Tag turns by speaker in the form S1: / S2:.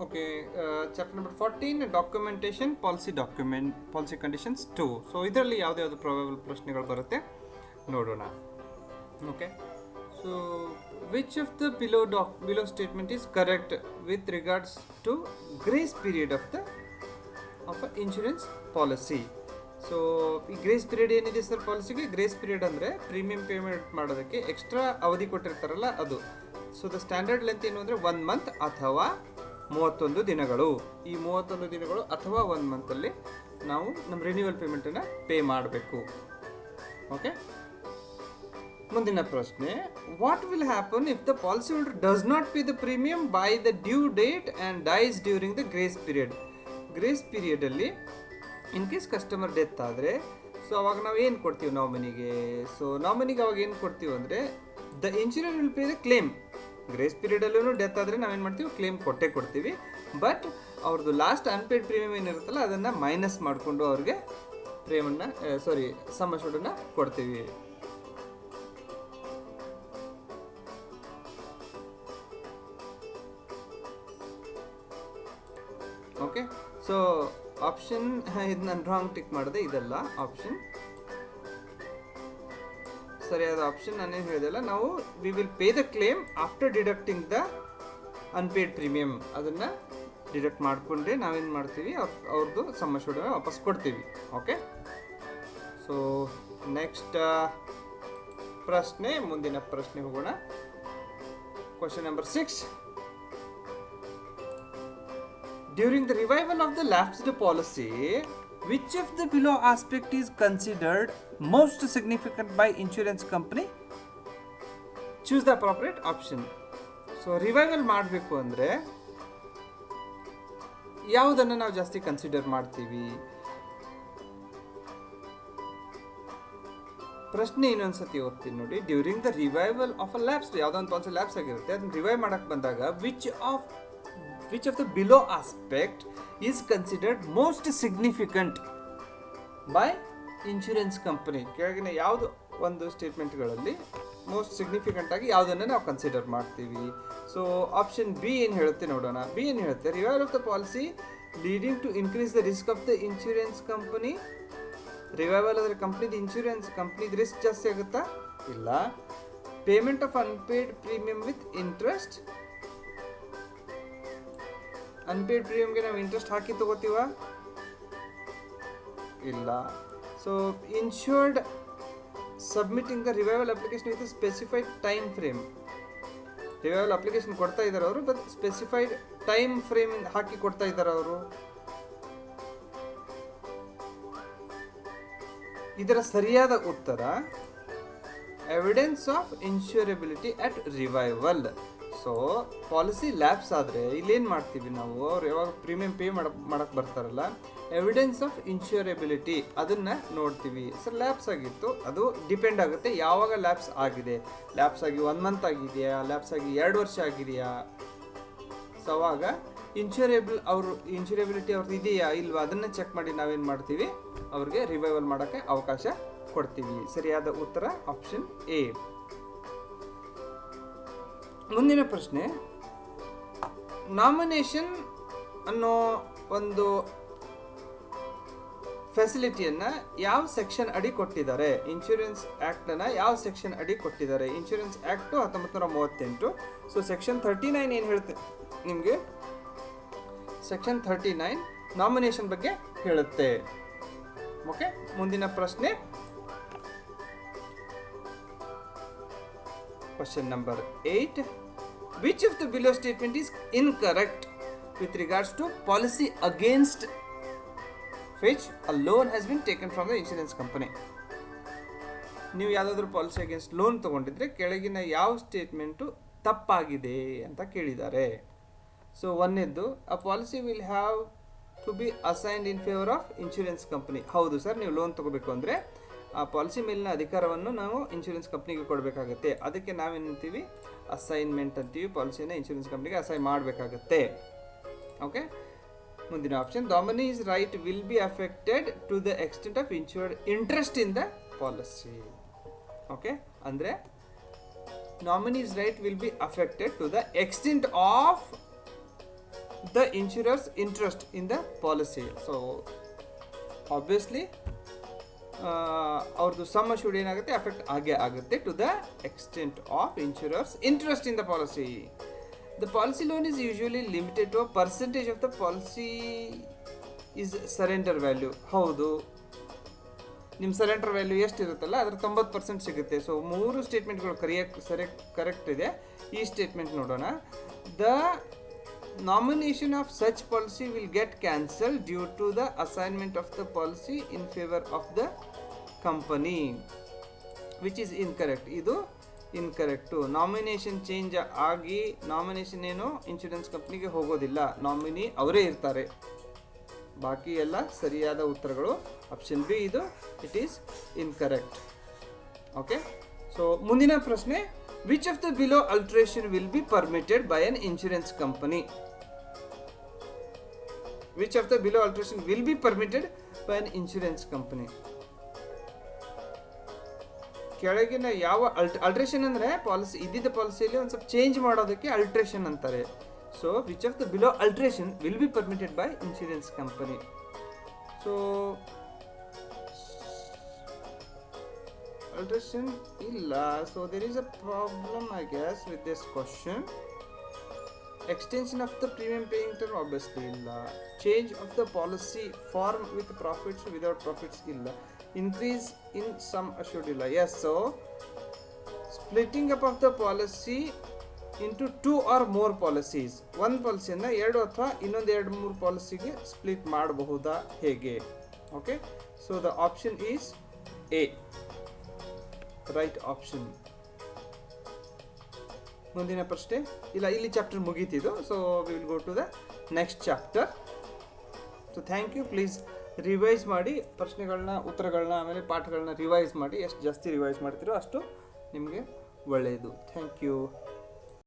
S1: Okay, chapter number 14, documentation, policy conditions 2. So ಇದರಲ್ಲಿ ಯಾವುದ್ಯಾವುದು probable ಪ್ರಶ್ನೆಗಳು ಬರುತ್ತೆ ನೋಡೋಣ. Okay, so which of the below statement is correct with regards to grace period of insurance policy. So ಈ grace period ಏನಿದೆ sir ಪಾಲಿಸಿಗೆ? Grace period ಅಂದರೆ premium payment ಮಾಡೋದಕ್ಕೆ ಎಕ್ಸ್ಟ್ರಾ ಅವಧಿ ಕೊಟ್ಟಿರ್ತಾರಲ್ಲ ಅದು. ಸೊ ದ ಸ್ಟ್ಯಾಂಡರ್ಡ್ ಲೆಂತ್ ಏನು ಅಂದರೆ 1 ಮಂತ್ ಅಥವಾ 31 ದಿನಗಳು. ಈ 31 ದಿನಗಳು ಅಥವಾ 1 ಮಂತಲ್ಲಿ ನಾವು ನಮ್ಮ ರಿನ್ಯೂವಲ್ ಪೇಮೆಂಟನ್ನು ಪೇ ಮಾಡಬೇಕು. ಓಕೆ, ಮುಂದಿನ ಪ್ರಶ್ನೆ, what will happen if the policy holder does not pay the premium by the due date and dies during the grace period? Grace ಪೀರಿಯಡಲ್ಲಿ ಇನ್ ಕೇಸ್ ಕಸ್ಟಮರ್ ಡೆತ್ ಆದರೆ ಸೊ ಅವಾಗ ನಾವು ಏನು ಕೊಡ್ತೀವಿ ನಾಮಿನಿಗೆ? ಸೊ ನಾಮಿನಿಗೆ ಅವಾಗ ಏನು ಕೊಡ್ತೀವಿ ಅಂದರೆ the insurance will pay the claim. Grace ಪೀರಿಯಡಲ್ಲೂ ಡೆತ್ ಆದರೆ ನಾವೇನು ಮಾಡ್ತೀವಿ? ಕ್ಲೇಮ್ ಕೊಡ್ತೀವಿ. ಬಟ್ ಅವ್ರದ್ದು ಲಾಸ್ಟ್ ಅನ್ಪೇಯ್ಡ್ ಪ್ರೀಮಿಯಮ್ ಏನಿರುತ್ತಲ್ಲ ಅದನ್ನು ಮೈನಸ್ ಮಾಡಿಕೊಂಡು ಅವ್ರಿಗೆ ಸಮ್ ಅಶ್ಯೂರ್ಡನ್ನು ಕೊಡ್ತೀವಿ. ಓಕೆ, ಸೊ ಆಪ್ಷನ್ ಇದು ನಾನು ರಾಂಗ್ ಟಿಕ್ ಮಾಡಿದೆ, ಇದಲ್ಲ ಆಪ್ಷನ್. ಸರಿಯಾದ ಆಪ್ಷನ್ ನಾನೇನು ಹೇಳಿದೆಲ್ಲ, ನಾವು we will pay the claim after deducting the unpaid premium. ಅದನ್ನು ಡಿಡಕ್ಟ್ ಮಾಡಿಕೊಂಡ್ರೆ ನಾವೇನು ಮಾಡ್ತೀವಿ? ಅವ್ರದ್ದು ಸಮ್ ಅಶ್ಯೂರ್ಡ್ ವಾಪಸ್ ಕೊಡ್ತೀವಿ. ಓಕೆ, ಸೊ ನೆಕ್ಸ್ಟ್ ಪ್ರಶ್ನೆ, ಮುಂದಿನ ಪ್ರಶ್ನೆ ಹೋಗೋಣ. Question number 6. During the revival of the lapsed policy, which of the below aspect is considered most significant by insurance company? Choose the appropriate option. So revival ಮಾಡಬೇಕು ಅಂದರೆ ಯಾವುದನ್ನು ನಾವು ಜಾಸ್ತಿ ಕನ್ಸಿಡರ್ ಮಾಡ್ತೀವಿ? ಪ್ರಶ್ನೆ ಇನ್ನೊಂದ್ಸತಿ ಓದ್ತೀನಿ ನೋಡಿ. During the revival of a lapse, ಯಾವುದೋ ಒಂದು ಪಾಲಿಸಿ ಲ್ಯಾಪ್ಸ್ ಆಗಿರುತ್ತೆ, ಅದನ್ನ ರಿವೈವ್ ಮಾಡಕ್ಕೆ ಬಂದಾಗ which of the below aspect is considered most significant by insurance company? ಕೆಳಗಿನ ಯಾವುದು ಒಂದು ಸ್ಟೇಟ್ಮೆಂಟ್ಗಳಲ್ಲಿ ಮೋಸ್ಟ್ ಸಿಗ್ನಿಫಿಕೆಂಟ್ ಆಗಿ ಯಾವುದನ್ನು ನಾವು ಕನ್ಸಿಡರ್ ಮಾಡ್ತೀವಿ? ಸೊ ಆಪ್ಷನ್ ಬಿ ಏನು ಹೇಳುತ್ತೆ ನೋಡೋಣ. ಬಿ ಏನು ಹೇಳುತ್ತೆ? Revival of the policy leading to increase the risk of the insurance company. Revival ಅಂದರೆ ಕಂಪ್ನಿದು ರಿಸ್ಕ್ ಜಾಸ್ತಿ ಆಗುತ್ತಾ? ಇಲ್ಲ. Payment of unpaid premium with interest. Unpaid ಪ್ರೀಮಿಯಮ್ಗೆ ನಾವು ಇಂಟ್ರೆಸ್ಟ್ ಹಾಕಿ ತಗೋತೀವ? ಇಲ್ಲ. So insured submitting the revival application with specified time frame. Revival application ಕೊಡ್ತಾ ಇದ್ದಾರೆ ಅವರು, ಬಟ್ ಸ್ಪೆಸಿಫೈಡ್ ಟೈಮ್ ಫ್ರೇಮ್ ಹಾಕಿ ಕೊಡ್ತಾ ಇದ್ದಾರೆ ಅವರು. ಇದರ ಸರಿಯಾದ ಉತ್ತರ evidence of insurability at revival. So policy lapse ಆದರೆ ಇಲ್ಲೇನು ಮಾಡ್ತೀವಿ ನಾವು? ಅವ್ರು ಯಾವಾಗ ಪ್ರೀಮಿಯಂ ಪೇ ಮಾಡಕ್ಕೆ ಬರ್ತಾರಲ್ಲ, ಎವಿಡೆನ್ಸ್ ಆಫ್ ಇನ್ಶೂರಬಿಲಿಟಿ ಅದನ್ನು ನೋಡ್ತೀವಿ. ಸರ್ ಲ್ಯಾಪ್ಸ್ ಆಗಿತ್ತು, ಅದು ಡಿಪೆಂಡ್ ಆಗುತ್ತೆ ಯಾವಾಗ ಲ್ಯಾಪ್ಸ್ ಆಗಿದೆ. ಲ್ಯಾಪ್ಸ್ ಆಗಿ 1 ಮಂತ್ ಆಗಿದೆಯಾ, ಲ್ಯಾಪ್ಸ್ ಆಗಿ 2 ವರ್ಷ ಆಗಿದೆಯಾ? ಸೊ ಅವಾಗ ಇನ್ಶೂರಬಿಲಿಟಿ ಅವ್ರದ್ದು ಇದೆಯಾ ಇಲ್ವಾ ಅದನ್ನು ಚೆಕ್ ಮಾಡಿ ನಾವೇನು ಮಾಡ್ತೀವಿ? ಅವ್ರಿಗೆ ರಿವೈವಲ್ ಮಾಡೋಕ್ಕೆ ಅವಕಾಶ ಕೊಡ್ತೀವಿ. ಸರಿಯಾದ ಉತ್ತರ ಆಪ್ಷನ್ ಎ. ಮುಂದಿನ ಪ್ರಶ್ನೆ, ನಾಮಿನೇಷನ್ ಅನ್ನೋ ಒಂದು ಫೆಸಿಲಿಟಿಯನ್ನು ಯಾವ ಸೆಕ್ಷನ್ ಅಡಿ ಕೊಟ್ಟಿದ್ದಾರೆ? ಇನ್ಶೂರೆನ್ಸ್ ಆ್ಯಕ್ಟನ್ನು ಯಾವ ಸೆಕ್ಷನ್ ಅಡಿ ಕೊಟ್ಟಿದ್ದಾರೆ? Insurance act 1938. ಸೊ ಸೆಕ್ಷನ್ 39 ಏನು ಹೇಳುತ್ತೆ ನಿಮಗೆ? ಸೆಕ್ಷನ್ 39 ನಾಮಿನೇಷನ್ ಬಗ್ಗೆ ಹೇಳುತ್ತೆ. ಓಕೆ, ಮುಂದಿನ ಪ್ರಶ್ನೆ, question number 8. Which of the below statement is incorrect with regards to policy against which a loan has been taken from the insurance company? ನೀವು ಯಾವುದಾದ್ರೂ policy against loan ತೊಗೊಂಡಿದ್ರೆ ಕೆಳಗಿನ ಯಾವ ಸ್ಟೇಟ್ಮೆಂಟು ತಪ್ಪಾಗಿದೆ ಅಂತ ಕೇಳಿದ್ದಾರೆ. ಸೊ ಒಂದನೇದ್ದು, a policy will have to be assigned in favour of insurance company. ಹೌದು sir, ನೀವು ಲೋನ್ ತೊಗೋಬೇಕು ಅಂದರೆ ಆ ಪಾಲಿಸಿ ಮೇಲಿನ ಅಧಿಕಾರವನ್ನು ನಾವು ಇನ್ಶೂರೆನ್ಸ್ ಕಂಪ್ನಿಗೆ ಕೊಡಬೇಕಾಗುತ್ತೆ. ಅದಕ್ಕೆ ನಾವೇನಂತೀವಿ? ಅಸೈನ್ಮೆಂಟ್ ಅಂತೀವಿ. ಪಾಲಿಸಿನ ಇನ್ಶೂರೆನ್ಸ್ ಕಂಪ್ನಿಗೆ ಅಸೈನ್ ಮಾಡಬೇಕಾಗತ್ತೆ. ಓಕೆ, ಮುಂದಿನ option, nominees right will be affected to the extent of insured interest in the policy. Okay, ಅಂದರೆ nominee's right will be affected to the extent of the insurer's interest in the policy. So obviously ಅವ್ರದ್ದು sum assured ಏನಾಗುತ್ತೆ, affect ಆಗೇ ಆಗುತ್ತೆ to the extent of insurer's interest in the policy. The policy loan is usually limited to a percentage of the policy is surrender value. ಹೌದು, ನಿಮ್ಮ surrender value ಎಷ್ಟಿರುತ್ತಲ್ಲ ಅದರ 90% ಸಿಗುತ್ತೆ. So 3 ಸ್ಟೇಟ್ಮೆಂಟ್ಗಳು correct ಇದೆ. ಈ statement ನೋಡೋಣ. The nomination of such policy will get cancelled due to the assignment of the policy in favor of the company, which is incorrect. ಇದು ಇನ್ಕರೆಕ್ಟು. Nomination change ಆಗಿ nomination ಏನು insurance ಕಂಪ್ನಿಗೆ ಹೋಗೋದಿಲ್ಲ, ನಾಮಿನಿ ಅವರೇ ಇರ್ತಾರೆ. ಬಾಕಿ ಎಲ್ಲ ಸರಿಯಾದ ಉತ್ತರಗಳು. ಆಪ್ಷನ್ ಬಿ ಇದು it is incorrect. Okay, so ಮುಂದಿನ ಪ್ರಶ್ನೆ, which of the below alteration will be permitted by an insurance company? Which of the below alteration will be permitted by an insurance company? ಕೆಳಗಿನ ಯಾವ adulteration ಅಂದರೆ policy ಇದ್ದಿದ್ದ ಪಾಲಿಸಿಯಲ್ಲಿ ಒಂದು ಸ್ವಲ್ಪ change ಮಾಡೋದಕ್ಕೆ adulteration ಅಂತಾರೆ. So which of the below adulteration will be permitted by insurance company? So alteration illa. So there is a problem I guess with this question. Extension of the premium paying term obviously illa. Change of the policy form with profits without profits illa. Increase in sum assured illa. Yes, so splitting up of the policy into 2 or more policies. ಒಂದು ಪಾಲಿಸಿಯನ್ನು 2 ಅಥವಾ ಇನ್ನೊಂದು 2-3 ಪಾಲಿಸಿಗೆ split ಮಾಡಬಹುದಾ ಹೇಗೆ? Okay, so the option is A, right option. ಮುಂದಿನ ಪ್ರಶ್ನೆ ಇಲ್ಲ, ಇಲ್ಲಿ ಚಾಪ್ಟರ್ ಮುಗೀತಿದ್ದು. So we will go to the next chapter. So thank you. Please revise ಮಾಡಿ ಪ್ರಶ್ನೆಗಳನ್ನ, ಉತ್ತರಗಳನ್ನ, ಆಮೇಲೆ ಪಾಠಗಳನ್ನ ರಿವೈಸ್ ಮಾಡಿ. ಎಷ್ಟು ಜಾಸ್ತಿ ರಿವೈಸ್ ಮಾಡ್ತೀರೋ ಅಷ್ಟು ನಿಮಗೆ ಒಳ್ಳೆಯದು. Thank you.